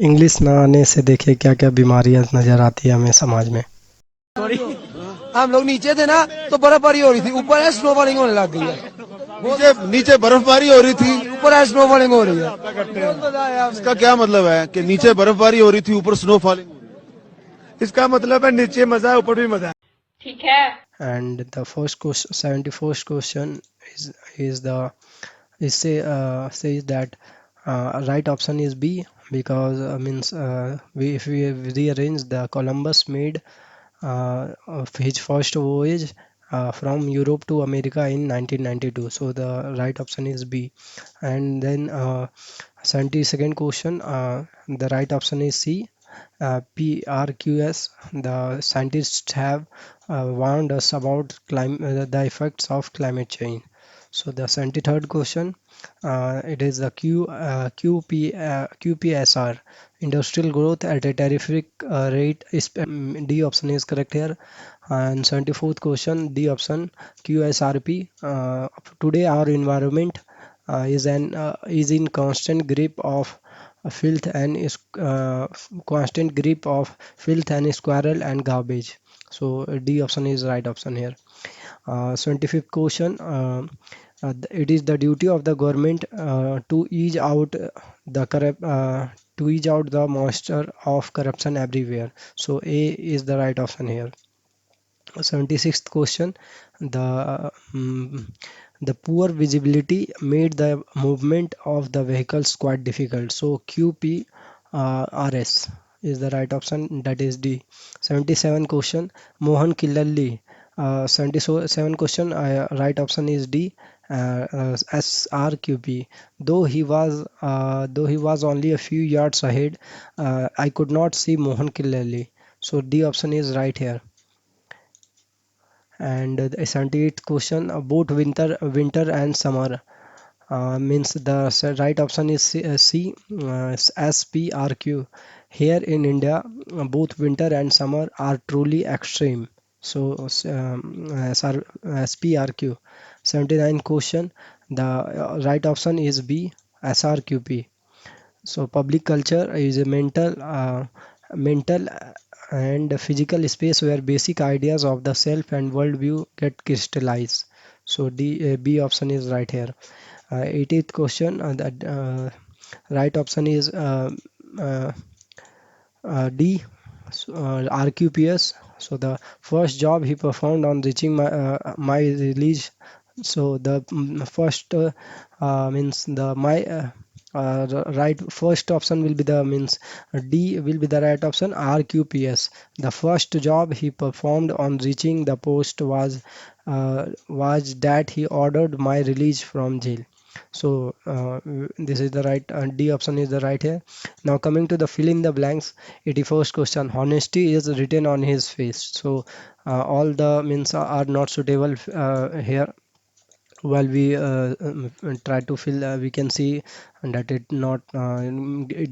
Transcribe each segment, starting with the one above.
English ना आने से देखिए क्या क्या बीमारियां नजर आती है हमें समाज में। सॉरी, हम लोग नीचे थे ना तो बर्फबारी हो रही थी, ऊपर है स्नोफॉलिंग होने लग गई है। नीचे नीचे बर्फबारी हो रही थी। ऊपर है स्नोफॉलिंग हो रही है। बहुत मजा आया। इसका क्या मतलब है कि नीचे बर्फबारी हो रही थी, ऊपर स्नो फॉलिंग? इसका मतलब है नीचे मजा है, ऊपर भी मजा है। ठीक है। And the first question, 71st question is the is says that right option is B, because means we if we rearrange, the Columbus made of his first voyage from Europe to America in 1992. So the right option is B. And then 72nd question, the right option is C. Pqrs, the scientists have warned us about the effects of climate change. So the 73rd question, it is the QPSR, industrial growth at a terrific rate. D option is correct here. And 74th question, D option, QSRP. Today our environment is in constant grip of filth and is constant grip of filth and squirrel and garbage. So D option is right option here. 25th question, it is the duty of the government to ease out to ease out the monster of corruption everywhere. So A is the right option here. 76th question, the poor visibility made the movement of the vehicles quite difficult. So QPRS is the right option, that is D. 77 question, Mohan Killalli. 77 question, right option is D. SRQP. Though he was only a few yards ahead, I could not see Mohan Killalli. So D option is right here. And the 78th question, both winter and summer, means the right option is C, SPRQ. Here in India, both winter and summer are truly extreme. So SPRQ. 79 question, the right option is B, SRQP. So public culture is a mental and physical space where basic ideas of the self and worldview get crystallized. So B option is right here. 80th question, that right option is uh, D, RQPS. So the first job he performed on reaching my release. So the first means the my right first option will be the means D will be the right option, RQPS. The first job he performed on reaching the post was that he ordered my release from jail. So this is the right, D option is the right here. Now coming to the fill in the blanks, 81st question, honesty is written on his face. So all the means are not suitable here. While we try to fill, we can see that it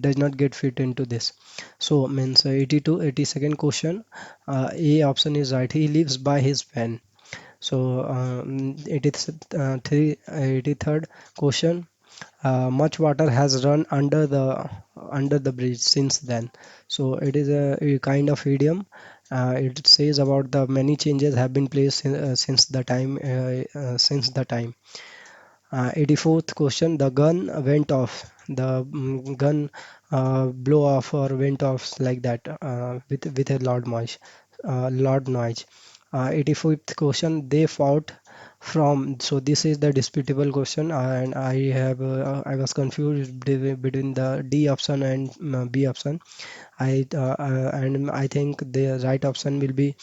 does not get fit into this. So means 82 82nd question, A option is right, he lives by his pen. So it is 83rd question, much water has run under the bridge since then. So it is a kind of idiom. It says about the many changes have been placed since the time. 84th question, the gun went off. The gun blow off or went off like that with a loud noise. Loud noise. 85th question, they fought from. So this is the disputable question, and I was confused between the D option and B option. And I think the right option will be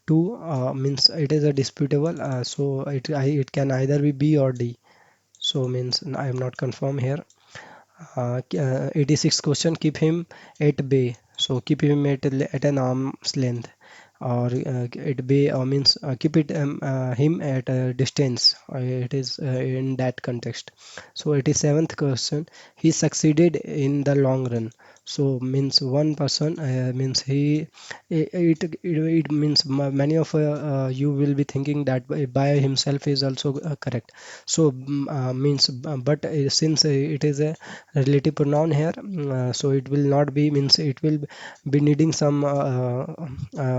two. Means it is a disputable. So it can either be B or D. So means I am not confirm here. 86th question, keep him at bay. So keep him at an arm's length. or it be means keep it him at a distance. It is in that context. So 87th question, he succeeded in the long run. So means one person means it means many of you will be thinking that by himself is also correct. So means but since it is a relative pronoun here, so it will not be means it will be needing some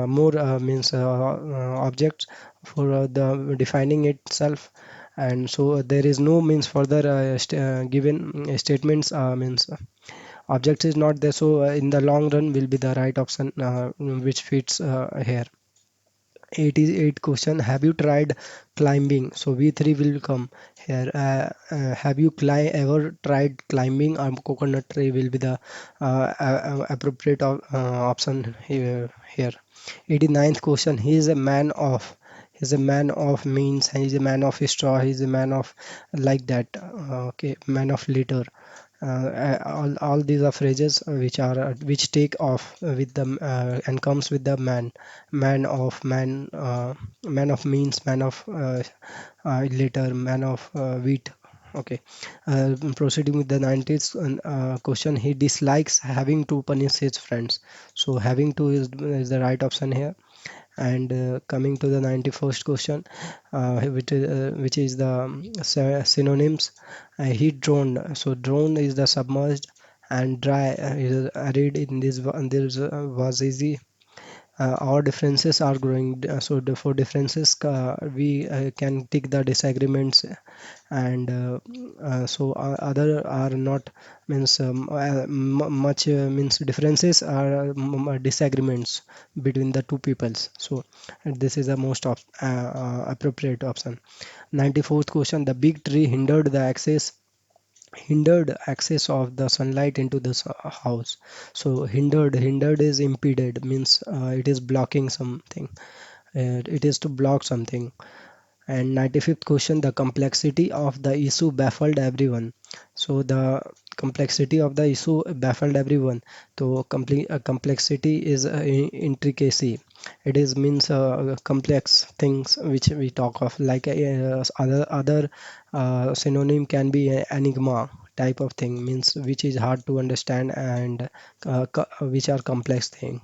more means objects for the defining itself. And so there is no means further given statements means object is not there, so in the long run will be the right option which fits here. 88 question, have you tried climbing? So v3 will come here. Have you ever tried climbing? Coconut tree will be the appropriate option here. 89th question, he is a man of. He's a man of means, he's a man of straw, he's a man of like that. Okay, man of litter. All these are phrases which take off with them and comes with the man of means, man of litter, man of wheat. Okay, proceeding with the 90th question, he dislikes having to punish his friends. So having to is the right option here. And coming to the 91st question, which is the synonyms. He drowned. So drowned is the submerged, and dry is arid. In this was easy. Our differences are growing. So for differences, we can tick the disagreements, and so other are not means much means differences are disagreements between the two peoples. So this is the most appropriate option. 94th question, the big tree hindered access of the sunlight into the house. So hindered is impeded, means it is blocking something. It is to block something. And 95th question, the complexity of the issue baffled everyone. So the complexity of the issue baffled everyone. So complexity is intricacy. It is means complex things which we talk of, like other synonym can be enigma type of thing, means which is hard to understand, and which are complex thing.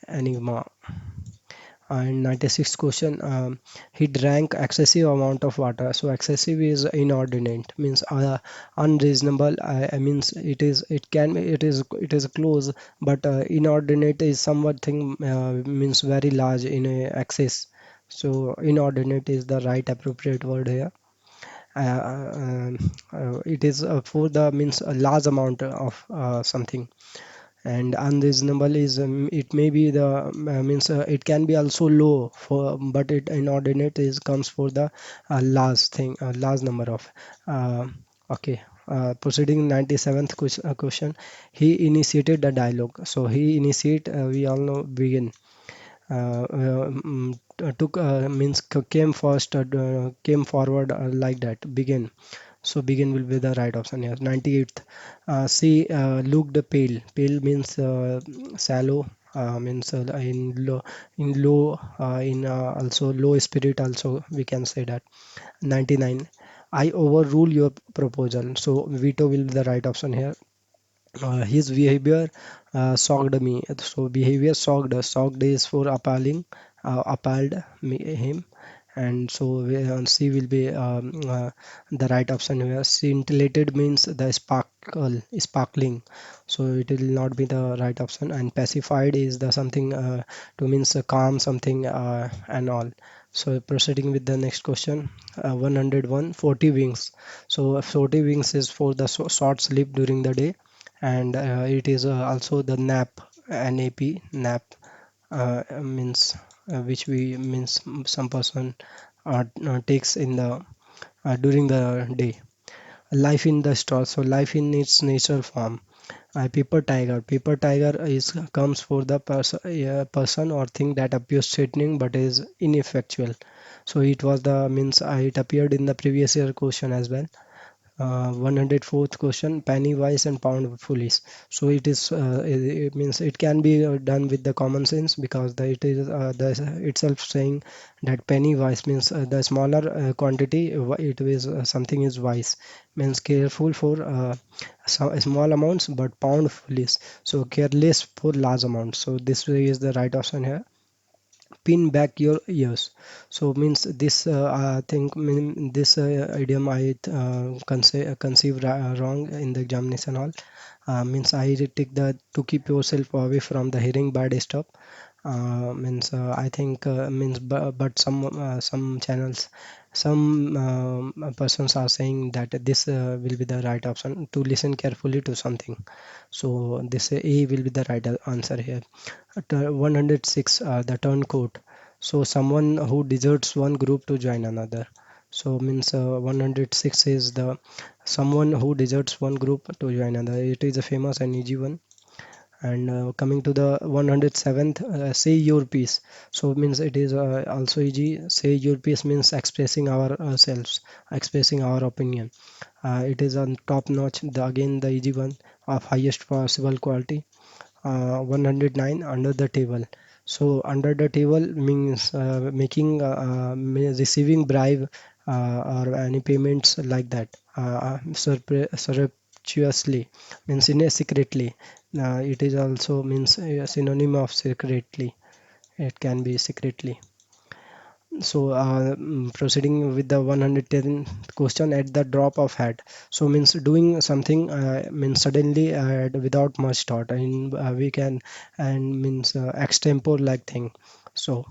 Enigma. And 96th question, he drank excessive amount of water. So excessive is inordinate, means unreasonable. I means it is close, but inordinate is somewhat thing means very large in a excess. So inordinate is the right appropriate word here. It is for the means a large amount of something. And unreasonable is it may be the means it can be also low for, but it inordinate is comes for the large number of okay. Proceeding 97th question, he initiated the dialogue. So he initiate, we all know begin, took means came first, came forward, like that, begin. So begin will be the right option here. 98th, she looked pale. Pale means shallow, means in low, in also low spirit also we can say that. 99, I overrule your proposal. So veto will be the right option here. His behavior shocked me. So behavior shocked is for appalling, appalled him. And so C will be the right option here. Scintillated means the sparkling. So it will not be the right option. And pacified is the something to means calm something and all. So proceeding with the next question, 101, 40 wings. So 40 wings is for the short sleep during the day, and it is also the nap, means which we means some person takes in the during the day. Life in the straw, so life in its natural form. Paper tiger is comes for the person or thing that appears threatening but is ineffectual. So it was the means it appeared in the previous year question as well. 104th question, penny wise and pound foolish. So it is it means it can be done with the common sense, because it is the itself saying that penny wise means the smaller quantity it is something is wise, means careful for small amounts, but pound foolish, so careless for large amounts. So this way is the right option here. Pin back your ears. So means this I think this idiom I conceived wrong in the examination hall. Means I take the to keep yourself away from the hearing bad stuff. Means I think means but some channels, some persons are saying that this will be the right option, to listen carefully to something. So this A will be the right answer here. 106, the turncoat. So someone who deserts one group to join another. So means 106 is the someone who deserts one group to join another. It is a famous and easy one. And coming to the 107th, say your piece. So means it is also easy. Say your piece means expressing ourselves, expressing our opinion. It is on top notch. Again the easy one of highest possible quality. 109, under the table. So under the table means making receiving bribe or any payments like that, surreptitiously means in a secretly. It is also means a synonym of secretly. It can be secretly. So proceeding with the 110th question, at the drop of hat. So means doing something means suddenly without much thought, and we can and means extempore like thing. So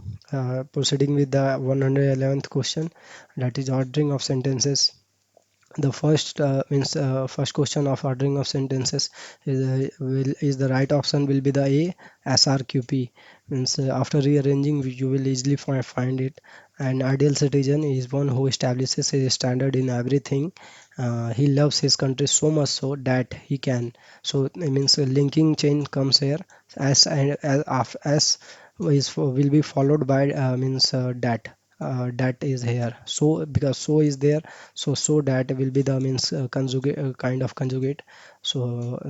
proceeding with the 111th question, that is ordering of sentences. The first means first question of ordering of sentences is the right option will be the A, SRQP. Means after rearranging you will easily find it. An ideal citizen is one who establishes his standard in everything. He loves his country so much so that he can. So it means a linking chain comes here. S and S will be followed by means that. That is here, so because so is there, so that will be the means conjugate kind of conjugate. So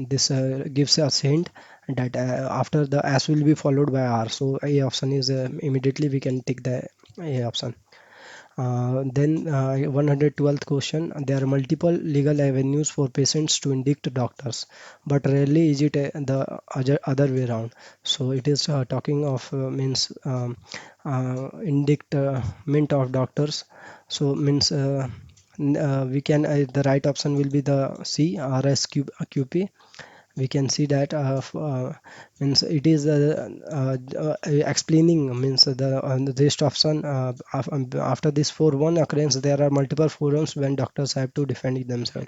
this gives us hint that after the S will be followed by R, so A option is immediately we can take the A option. Then 112th question, there are multiple legal avenues for patients to indict doctors, but rarely is it the other way around. So it is talking of means indictment of doctors. So means we can the right option will be the C, RSQP. We can see that means it is explaining means the rest option after this for one occurrence there are multiple forums when doctors have to defend themselves.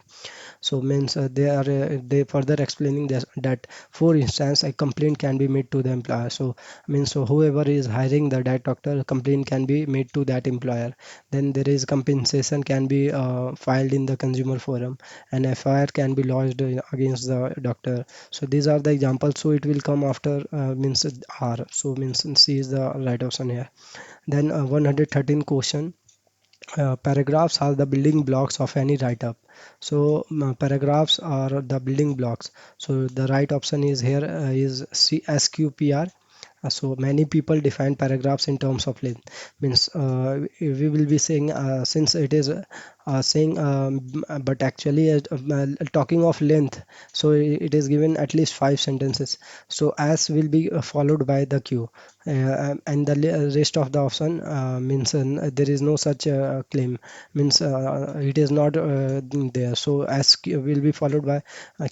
So means they further explaining this, that for instance a complaint can be made to the employer. So means so whoever is hiring that doctor, complaint can be made to that employer. Then there is compensation can be filed in the consumer forum, and FIR can be lodged against the doctor. So these are the examples. So it will come after means R. So means C is the right option here. Then 113 question, paragraphs are the building blocks of any write-up. So paragraphs are the building blocks. So the right option is here is SQPR. So many people define paragraphs in terms of length. Means we will be saying since it is saying but actually talking of length. So it is given at least 5 sentences. So S will be followed by the Q, and the rest of the option means there is no such claim. Means it is not there. So S will be followed by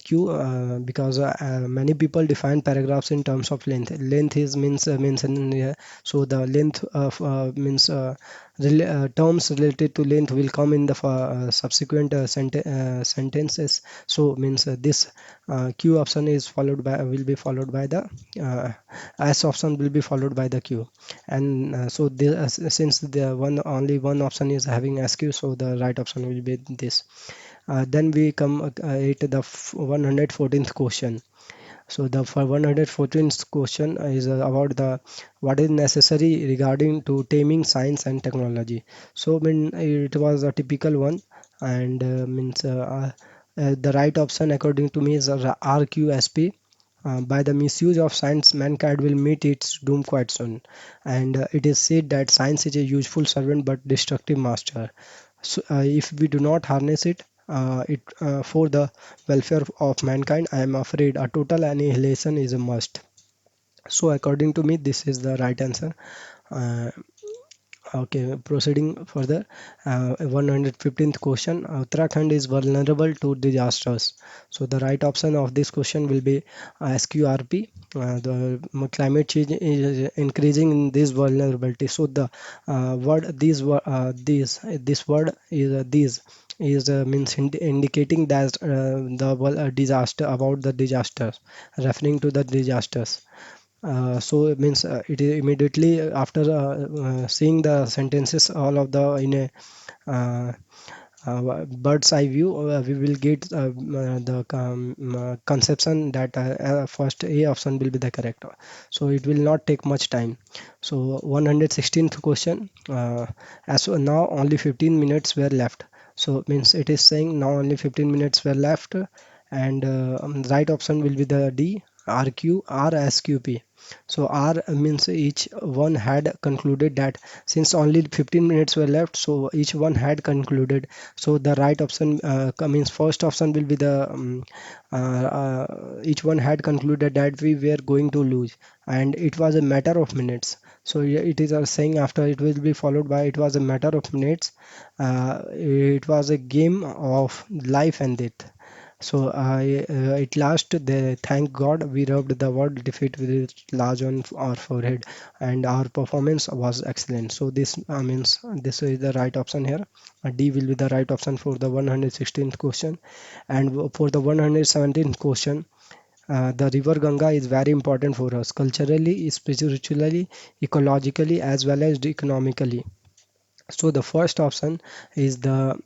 Q because many people define paragraphs in terms of length. Length is means in here. So the length of means terms related to length will come in the subsequent sentences. So means this Q option is followed by will be followed by the uh, S option will be followed by the Q. And so since the one only one option is having SQ, so the right option will be this. Then we come at the 114th question. So the for 114th question is about the what is necessary regarding to taming science and technology. So when it was a typical one, and the right option according to me is RQSP. By the misuse of science, mankind will meet its doom quite soon. And it is said that science is a useful servant but destructive master. So, if we do not harness it for the welfare of mankind, I am afraid a total annihilation is a must. So, according to me, this is the right answer. Uh, Okay, proceeding further. 115th question. Uttarakhand is vulnerable to disasters. So the right option of this question will be SQRP. The climate change is increasing in this vulnerability. So the word this word is this is means indicating that disaster about the disasters, referring to the disasters. So it means it is immediately after seeing the sentences all of the in a uh, bird's eye view, we will get the conception that first A option will be the correct. So it will not take much time. So 116th question. As of now only 15 minutes were left. So means it is saying now only 15 minutes were left, and right option will be the D, RQ, RSQP. So R means each one had concluded that since only 15 minutes were left, so each one had concluded. So the right option means first option will be the each one had concluded that we were going to lose, and it was a matter of minutes. So yeah, it is saying after it will be followed by it was a matter of minutes. It was a game of life and death. So at last, thank God, we rubbed the word defeat with it large on our forehead, and our performance was excellent. So this means this is the right option here. D will be the right option for the 116th question, and for the 117th question. The river Ganga is very important for us culturally, spiritually, ecologically, as well as economically. So the first option is the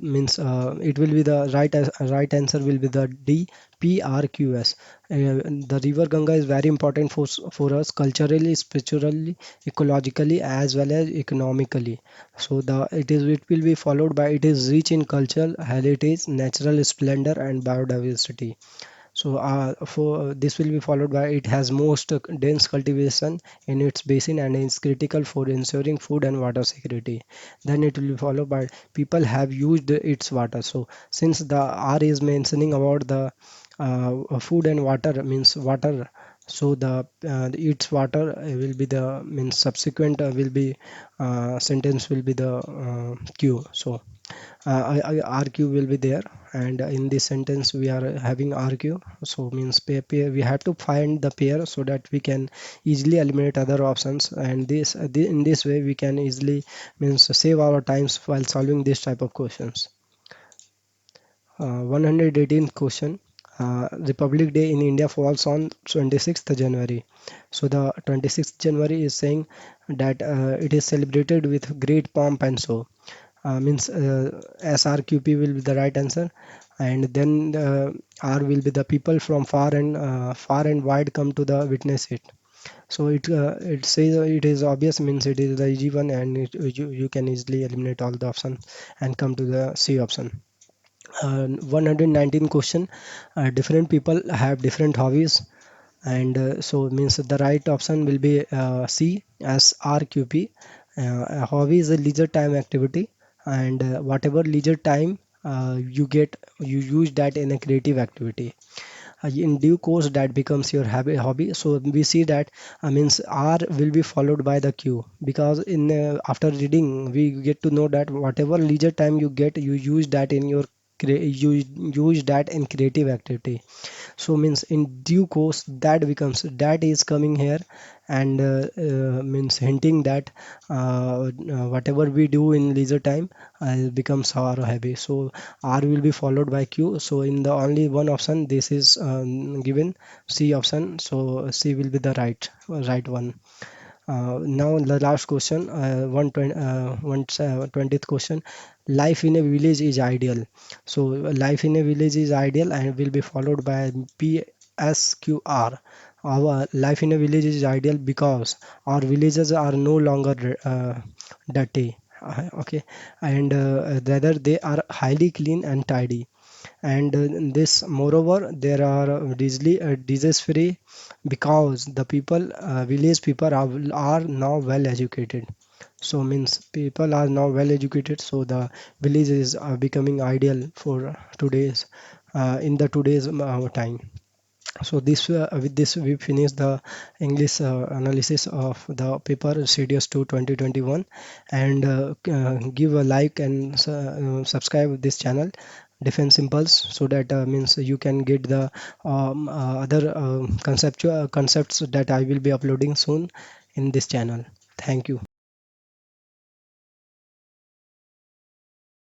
means it will be the right answer will be the D, PRQS. The river Ganga is very important for us culturally, spiritually, ecologically, as well as economically. So it will be followed by it is rich in cultural heritage, natural splendor, and biodiversity. So for this will be followed by it has most dense cultivation in its basin and is critical for ensuring food and water security. Then it will be followed by people have used its water. So since the R is mentioning about the food and water means water. So the its water will be the means subsequent will be sentence will be the Q. So RQ will be there, and in this sentence we are having RQ. So means we have to find the pair so that we can easily eliminate other options, and in this way we can easily means save our times while solving this type of questions. 118th question. Republic Day in India falls on 26th January. So the 26th January is saying that it is celebrated with great pomp and show. Means SRQP will be the right answer, and then R will be the people from far and wide come to the witness it. So it says it is obvious means it is the easy one, and you can easily eliminate all the options and come to the C option. 119 question. Different people have different hobbies, and so means the right option will be C as RQP. A hobby is a leisure time activity, and whatever leisure time you get, you use that in a creative activity. In due course that becomes your hobby. So we see that means R will be followed by the Q, because in after reading we get to know that whatever leisure time you get, you use that in your you use that in creative activity. So means in due course that becomes that is coming here, and means hinting that whatever we do in leisure time becomes our hobby. So R will be followed by Q. So in the only one option this is given, C option. So C will be the right one. Now the last question, 120th question. Life in a village is ideal. So life in a village is ideal and will be followed by PSQR. Our life in a village is ideal because our villages are no longer dirty, Okay, and rather they are highly clean and tidy. And this moreover there are disease free because the people village people are now well educated. So means people are now well educated, so the villages are becoming ideal for today's in the today's time. So this with this we finish the English analysis of the paper CDS 2 2021, and give a like and subscribe this channel Defense Impulse, so that means you can get the other conceptual concepts that I will be uploading soon in this channel. Thank you.